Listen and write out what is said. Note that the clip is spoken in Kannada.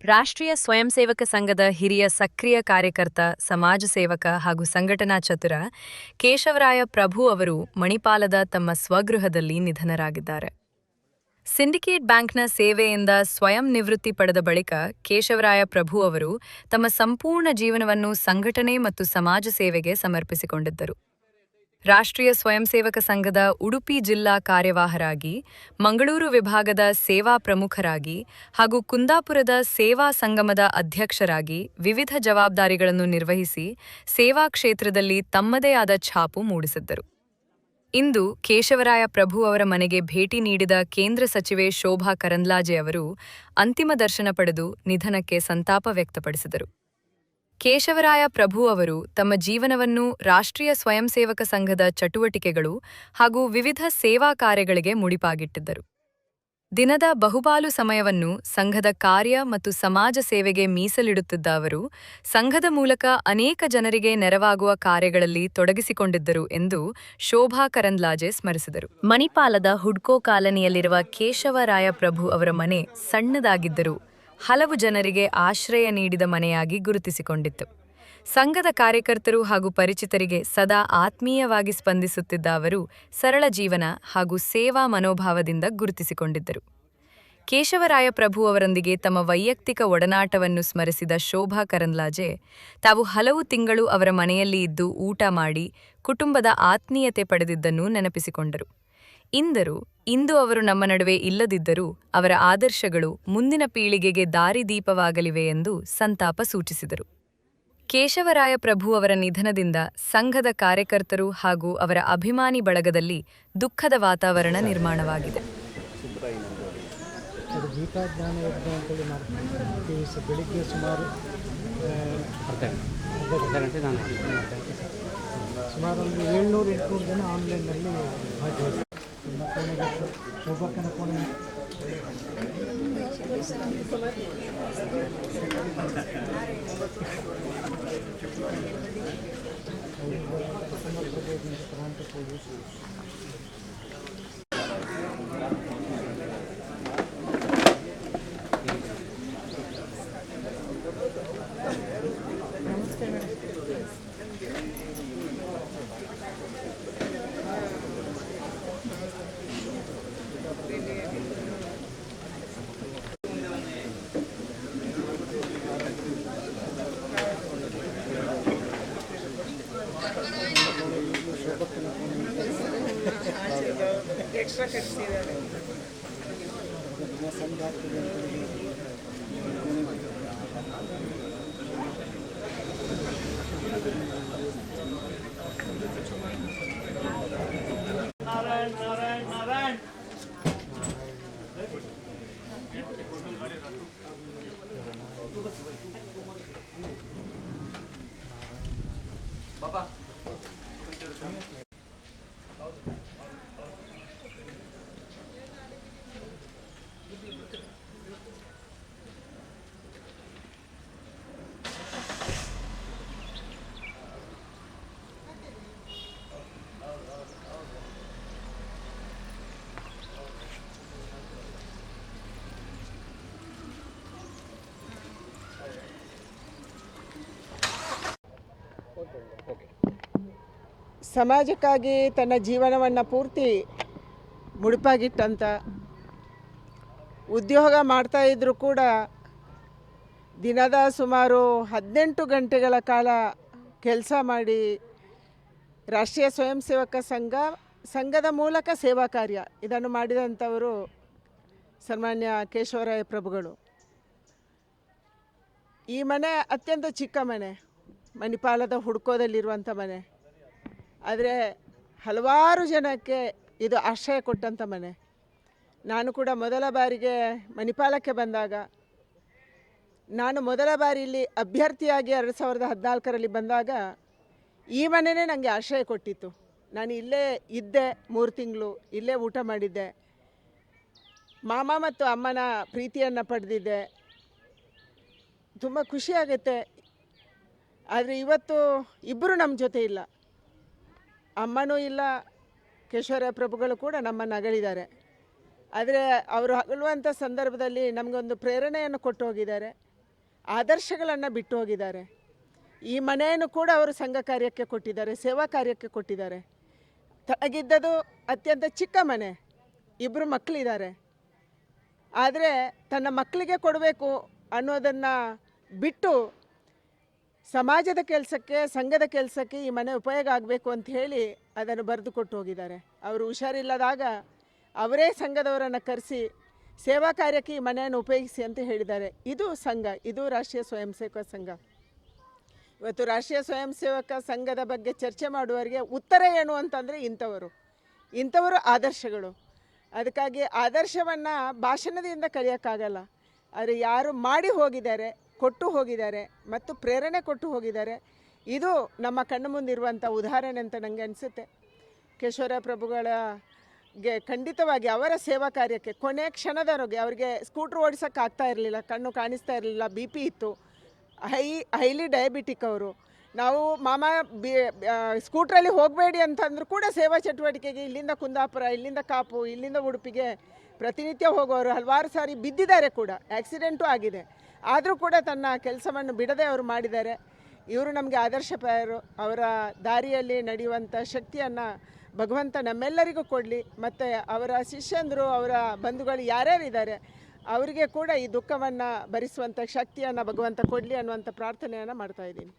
ರಾಷ್ಟ್ರೀಯ ಸ್ವಯಂ ಸೇವಕ ಸಂಘದ ಹಿರಿಯ ಸಕ್ರಿಯ ಕಾರ್ಯಕರ್ತ, ಸಮಾಜ ಸೇವಕ ಹಾಗೂ ಸಂಘಟನಾ ಚತುರ ಕೇಶವರಾಯ ಪ್ರಭು ಅವರು ಮಣಿಪಾಲದ ತಮ್ಮ ಸ್ವಗೃಹದಲ್ಲಿ ನಿಧನರಾಗಿದ್ದಾರೆ. ಸಿಂಡಿಕೇಟ್ ಬ್ಯಾಂಕ್ನ ಸೇವೆಯಿಂದ ಸ್ವಯಂ ನಿವೃತ್ತಿ ಪಡೆದ ಬಳಿಕ ಕೇಶವರಾಯ ಪ್ರಭು ಅವರು ತಮ್ಮ ಸಂಪೂರ್ಣ ಜೀವನವನ್ನು ಸಂಘಟನೆ ಮತ್ತು ಸಮಾಜ ಸೇವೆಗೆ ಸಮರ್ಪಿಸಿಕೊಂಡಿದ್ದರು. ರಾಷ್ಟ್ರೀಯ ಸ್ವಯಂ ಸೇವಕ ಸಂಘದ ಉಡುಪಿ ಜಿಲ್ಲಾ ಕಾರ್ಯವಾಹರಾಗಿ, ಮಂಗಳೂರು ವಿಭಾಗದ ಸೇವಾ ಪ್ರಮುಖರಾಗಿ ಹಾಗೂ ಕುಂದಾಪುರದ ಸೇವಾ ಸಂಗಮದ ಅಧ್ಯಕ್ಷರಾಗಿ ವಿವಿಧ ಜವಾಬ್ದಾರಿಗಳನ್ನು ನಿರ್ವಹಿಸಿ ಸೇವಾ ಕ್ಷೇತ್ರದಲ್ಲಿ ತಮ್ಮದೇ ಆದ ಛಾಪು ಮೂಡಿಸಿದ್ದರು. ಇಂದು ಕೇಶವರಾಯ ಪ್ರಭು ಅವರ ಮನೆಗೆ ಭೇಟಿ ನೀಡಿದ ಕೇಂದ್ರ ಸಚಿವೆ ಶೋಭಾ ಕರಂದ್ಲಾಜೆ ಅವರು ಅಂತಿಮ ದರ್ಶನ ಪಡೆದು ನಿಧನಕ್ಕೆ ಸಂತಾಪ ವ್ಯಕ್ತಪಡಿಸಿದರು. ಕೇಶವರಾಯ ಪ್ರಭು ಅವರು ತಮ್ಮ ಜೀವನವನ್ನು ರಾಷ್ಟ್ರೀಯ ಸ್ವಯಂ ಸೇವಕ ಸಂಘದ ಚಟುವಟಿಕೆಗಳು ಹಾಗೂ ವಿವಿಧ ಸೇವಾ ಕಾರ್ಯಗಳಿಗೆ ಮುಡಿಪಾಗಿಟ್ಟಿದ್ದರು. ದಿನದ ಬಹುಪಾಲು ಸಮಯವನ್ನು ಸಂಘದ ಕಾರ್ಯ ಮತ್ತು ಸಮಾಜ ಸೇವೆಗೆ ಮೀಸಲಿಡುತ್ತಿದ್ದ ಅವರು ಸಂಘದ ಮೂಲಕ ಅನೇಕ ಜನರಿಗೆ ನೆರವಾಗುವ ಕಾರ್ಯಗಳಲ್ಲಿ ತೊಡಗಿಸಿಕೊಂಡಿದ್ದರು ಎಂದು ಶೋಭಾ ಕರಂದ್ಲಾಜೆ ಸ್ಮರಿಸಿದರು. ಮಣಿಪಾಲದ ಹುಡ್ಕೋ ಕಾಲನಿಯಲ್ಲಿರುವ ಕೇಶವರಾಯ ಪ್ರಭು ಅವರ ಮನೆ ಸಣ್ಣದಾಗಿದ್ದರೂ ಹಲವು ಜನರಿಗೆ ಆಶ್ರಯ ನೀಡಿದ ಮನೆಯಾಗಿ ಗುರುತಿಸಿಕೊಂಡಿತ್ತು. ಸಂಘದ ಕಾರ್ಯಕರ್ತರು ಹಾಗೂ ಪರಿಚಿತರಿಗೆ ಸದಾ ಆತ್ಮೀಯವಾಗಿ ಸ್ಪಂದಿಸುತ್ತಿದ್ದ ಅವರು ಸರಳ ಜೀವನ ಹಾಗೂ ಸೇವಾ ಮನೋಭಾವದಿಂದ ಗುರುತಿಸಿಕೊಂಡಿದ್ದರು. ಕೇಶವರಾಯ ಪ್ರಭು ಅವರೊಂದಿಗೆ ತಮ್ಮ ವೈಯಕ್ತಿಕ ಒಡನಾಟವನ್ನು ಸ್ಮರಿಸಿದ ಶೋಭಾ ಕರಂದ್ಲಾಜೆ, ತಾವು ಹಲವು ತಿಂಗಳು ಅವರ ಮನೆಯಲ್ಲಿ ಇದ್ದು ಊಟ ಮಾಡಿ ಕುಟುಂಬದ ಆತ್ಮೀಯತೆ ಪಡೆದಿದ್ದನ್ನು ನೆನಪಿಸಿಕೊಂಡರು. ಇಂದು ಅವರು ನಮ್ಮ ನಡುವೆ ಇಲ್ಲದಿದ್ದರೂ ಅವರ ಆದರ್ಶಗಳು ಮುಂದಿನ ಪೀಳಿಗೆಗೆ ದಾರಿದೀಪವಾಗಲಿವೆ ಎಂದು ಸಂತಾಪ ಸೂಚಿಸಿದರು. ಕೇಶವರಾಯ ಪ್ರಭು ಅವರ ನಿಧನದಿಂದ ಸಂಘದ ಕಾರ್ಯಕರ್ತರು ಹಾಗೂ ಅವರ ಅಭಿಮಾನಿ ಬಳಗದಲ್ಲಿ ದುಃಖದ ವಾತಾವರಣ ನಿರ್ಮಾಣವಾಗಿದೆ. ಬೆಳಿಗ್ಗೆ ಸುಮಾರು ಒಂದು 700-800 ಜನ ಆನ್ಲೈನ್ನಲ್ಲಿ ಭಾಗವಹಿಸಿದ್ದಾರೆ. ಶೋಭಾಕನ ಕೋಣೆ ಎಕ್ಸ್ಟ್ರಾ ಕಟ್ಟಿಸಿದ್ದಾರೆ. ಸಮಾಜಕ್ಕಾಗಿ ತನ್ನ ಜೀವನವನ್ನು ಪೂರ್ತಿ ಮುಡಿಪಾಗಿಟ್ಟಂಥ, ಉದ್ಯೋಗ ಮಾಡ್ತಾಯಿದ್ರೂ ಕೂಡ ದಿನದ ಸುಮಾರು 18 ಗಂಟೆಗಳ ಕಾಲ ಕೆಲಸ ಮಾಡಿ ರಾಷ್ಟ್ರೀಯ ಸ್ವಯಂ ಸೇವಕ ಸಂಘದ ಮೂಲಕ ಸೇವಾ ಕಾರ್ಯ ಇದನ್ನು ಮಾಡಿದಂಥವರು ಸನ್ಮಾನ್ಯ ಕೇಶವರಾಯ ಪ್ರಭುಗಳು. ಈ ಮನೆ ಅತ್ಯಂತ ಚಿಕ್ಕ ಮನೆ, ಮಣಿಪಾಲದ ಹುಡ್ಕೋದಲ್ಲಿರುವಂಥ ಮನೆ. ಆದರೆ ಹಲವಾರು ಜನಕ್ಕೆ ಇದು ಆಶ್ರಯ ಕೊಟ್ಟಂಥ ಮನೆ. ನಾನು ಕೂಡ ಮೊದಲ ಬಾರಿಗೆ ಮಣಿಪಾಲಕ್ಕೆ ಬಂದಾಗ, ನಾನು ಮೊದಲ ಬಾರಿ ಇಲ್ಲಿ ಅಭ್ಯರ್ಥಿಯಾಗಿ 2014ರಲ್ಲಿ ಬಂದಾಗ ಈ ಮನೆಯೇ ನನಗೆ ಆಶ್ರಯ ಕೊಟ್ಟಿತ್ತು. ನಾನು ಇಲ್ಲೇ ಇದ್ದೆ, 3 ತಿಂಗಳು ಇಲ್ಲೇ ಊಟ ಮಾಡಿದ್ದೆ, ಮಾಮ ಮತ್ತು ಅಮ್ಮನ ಪ್ರೀತಿಯನ್ನು ಪಡೆದಿದ್ದೆ. ತುಂಬ ಖುಷಿಯಾಗುತ್ತೆ. ಆದರೆ ಇವತ್ತು ಇಬ್ಬರು ನಮ್ಮ ಜೊತೆ ಇಲ್ಲ, ಅಮ್ಮನೂ ಇಲ್ಲ, ಕೇಶವರಾಯ ಪ್ರಭುಗಳು ಕೂಡ ನಮ್ಮನ್ನು ಅಗಲಿದ್ದಾರೆ. ಆದರೆ ಅವರು ಅಗಲುವಂಥ ಸಂದರ್ಭದಲ್ಲಿ ನಮಗೊಂದು ಪ್ರೇರಣೆಯನ್ನು ಕೊಟ್ಟು ಹೋಗಿದ್ದಾರೆ. ಆದರ್ಶಗಳನ್ನು ಬಿಟ್ಟು ಹೋಗಿದ್ದಾರೆ. ಈ ಮನೆಯನ್ನು ಕೂಡ ಅವರು ಸಂಘ ಕಾರ್ಯಕ್ಕೆ ಕೊಟ್ಟಿದ್ದಾರೆ, ಸೇವಾ ಕಾರ್ಯಕ್ಕೆ ಕೊಟ್ಟಿದ್ದಾರೆ. ತನಗಿದ್ದದು ಅತ್ಯಂತ ಚಿಕ್ಕ ಮನೆ, 2 ಮಕ್ಕಳಿದ್ದಾರೆ. ಆದರೆ ತನ್ನ ಮಕ್ಕಳಿಗೆ ಕೊಡಬೇಕು ಅನ್ನೋದನ್ನು ಬಿಟ್ಟು ಸಮಾಜದ ಕೆಲಸಕ್ಕೆ, ಸಂಘದ ಕೆಲಸಕ್ಕೆ ಈ ಮನೆ ಉಪಯೋಗ ಆಗಬೇಕು ಅಂತ ಹೇಳಿ ಅದನ್ನು ಬರೆದು ಕೊಟ್ಟು ಹೋಗಿದ್ದಾರೆ. ಅವರು ಹುಷಾರಿಲ್ಲದಾಗ ಅವರೇ ಸಂಘದವರನ್ನು ಕರೆಸಿ ಸೇವಾ ಕಾರ್ಯಕ್ಕೆ ಈ ಮನೆಯನ್ನು ಉಪಯೋಗಿಸಿ ಅಂತ ಹೇಳಿದ್ದಾರೆ. ಇದು ಸಂಘ, ಇದು ರಾಷ್ಟ್ರೀಯ ಸ್ವಯಂ ಸೇವಕ ಸಂಘ. ಇವತ್ತು ರಾಷ್ಟ್ರೀಯ ಸ್ವಯಂ ಸೇವಕ ಸಂಘದ ಬಗ್ಗೆ ಚರ್ಚೆ ಮಾಡುವವರಿಗೆ ಉತ್ತರ ಏನು ಅಂತಂದರೆ ಇಂಥವರು ಆದರ್ಶಗಳು. ಅದಕ್ಕಾಗಿ ಆದರ್ಶವನ್ನು ಭಾಷಣದಿಂದ ಕಲಿಯೋಕ್ಕಾಗಲ್ಲ. ಆದರೆ ಯಾರು ಮಾಡಿ ಹೋಗಿದ್ದಾರೆ, ಕೊಟ್ಟು ಹೋಗಿದ್ದಾರೆ ಮತ್ತು ಪ್ರೇರಣೆ ಕೊಟ್ಟು ಹೋಗಿದ್ದಾರೆ, ಇದು ನಮ್ಮ ಕಣ್ಣು ಮುಂದಿರುವಂಥ ಉದಾಹರಣೆ ಅಂತ ನನಗೆ ಅನಿಸುತ್ತೆ. ಕೇಶವರಾಯ ಪ್ರಭುಗಳಿಗೆ ಖಂಡಿತವಾಗಿ ಅವರ ಸೇವಾ ಕಾರ್ಯಕ್ಕೆ ಕೊನೆ ಕ್ಷಣದವರೆಗೆ ಅವರಿಗೆ ಸ್ಕೂಟ್ರ್ ಓಡಿಸೋಕ್ಕೆ ಆಗ್ತಾ ಇರಲಿಲ್ಲ, ಕಣ್ಣು ಕಾಣಿಸ್ತಾ ಇರಲಿಲ್ಲ, BP ಇತ್ತು, ಹೈಲಿ ಡಯಾಬಿಟಿಕ್ ಅವರು. ನಾವು ಮಾಮ ಸ್ಕೂಟ್ರಲ್ಲಿ ಹೋಗಬೇಡಿ ಅಂತಂದ್ರೂ ಕೂಡ ಸೇವಾ ಚಟುವಟಿಕೆಗೆ ಇಲ್ಲಿಂದ ಕುಂದಾಪುರ, ಇಲ್ಲಿಂದ ಕಾಪು, ಇಲ್ಲಿಂದ ಉಡುಪಿಗೆ ಪ್ರತಿನಿತ್ಯ ಹೋಗೋರು. ಹಲವಾರು ಸಾರಿ ಬಿದ್ದಿದ್ದಾರೆ ಕೂಡ, ಆಕ್ಸಿಡೆಂಟು ಆಗಿದೆ. ಆದರೂ ಕೂಡ ತನ್ನ ಕೆಲಸವನ್ನು ಬಿಡದೆ ಅವರು ಮಾಡಿದ್ದಾರೆ. ಇವರು ನಮಗೆ ಆದರ್ಶಪ್ರಾಯರು. ಅವರ ದಾರಿಯಲ್ಲಿ ನಡೆಯುವಂಥ ಶಕ್ತಿಯನ್ನು ಭಗವಂತ ನಮ್ಮೆಲ್ಲರಿಗೂ ಕೊಡಲಿ. ಮತ್ತು ಅವರ ಶಿಷ್ಯಂದರು, ಅವರ ಬಂಧುಗಳು ಯಾರ್ಯಾರಿದ್ದಾರೆ ಅವರಿಗೆ ಕೂಡ ಈ ದುಃಖವನ್ನು ಭರಿಸುವಂಥ ಶಕ್ತಿಯನ್ನು ಭಗವಂತ ಕೊಡಲಿ ಅನ್ನುವಂಥ ಪ್ರಾರ್ಥನೆಯನ್ನು ಮಾಡ್ತಾಯಿದ್ದೀನಿ.